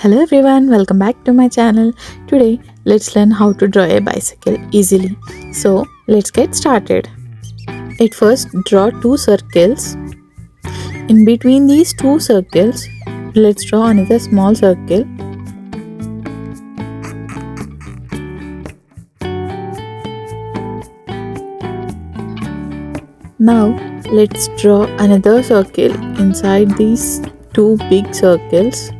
Hello everyone, welcome back to my channel. Today, let's learn how to draw a bicycle easily. So, let's get started. At first, draw two circles. In between these two circles, let's draw another small circle. Now, let's draw another circle inside these two big circles.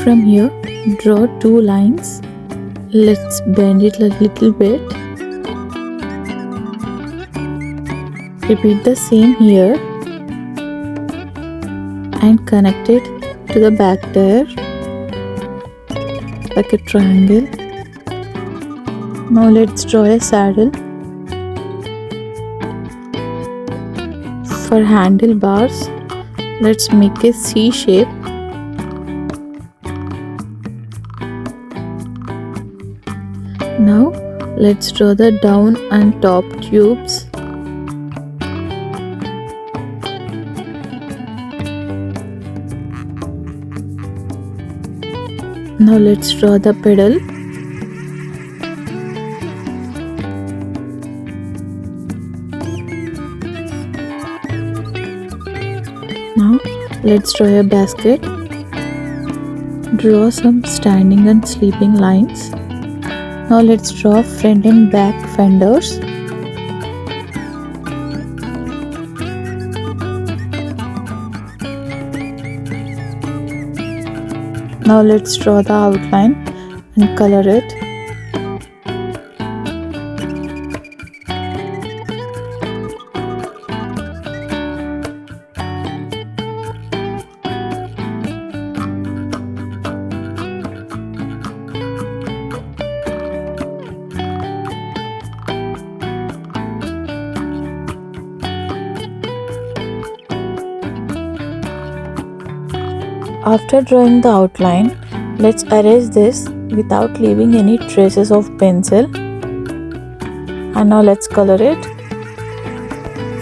From here, draw two lines. Let's bend it a little bit. Repeat the same here and connect it to the back tire like a triangle. Now let's draw a saddle. For handlebars, let's make a C shape. Now let's draw the down and top tubes. Now let's draw the pedal. Now let's draw a basket. Draw some standing and sleeping lines. Now let's draw front and back fenders. Now let's draw the outline and color it. After drawing the outline, let's erase this without leaving any traces of pencil. And now let's color it.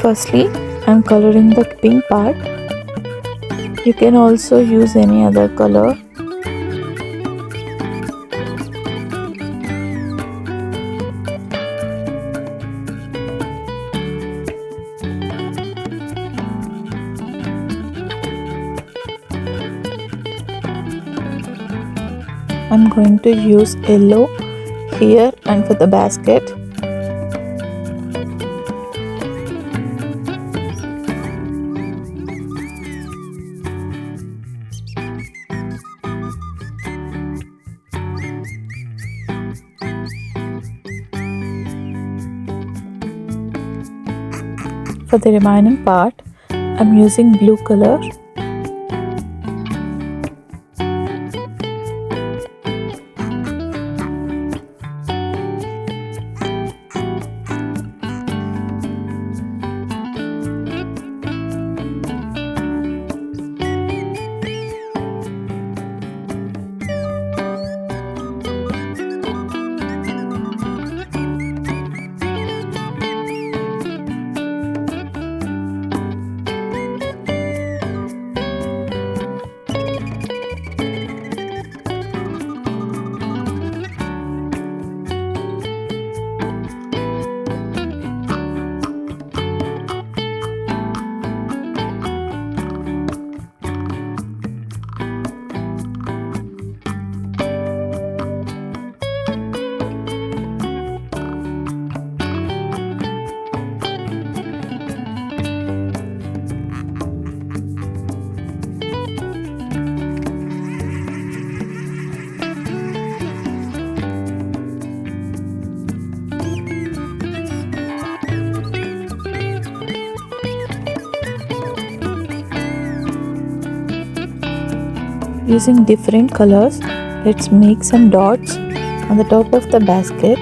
Firstly, I'm coloring the pink part. You can also use any other color. I'm going to use yellow here and for the basket. For the remaining part, I'm using blue color. Using different colors, let's make some dots on the top of the basket.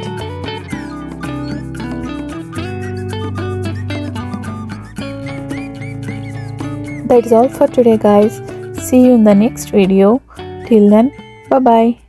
That's all for today, guys. See you in the next video. Till then, bye bye.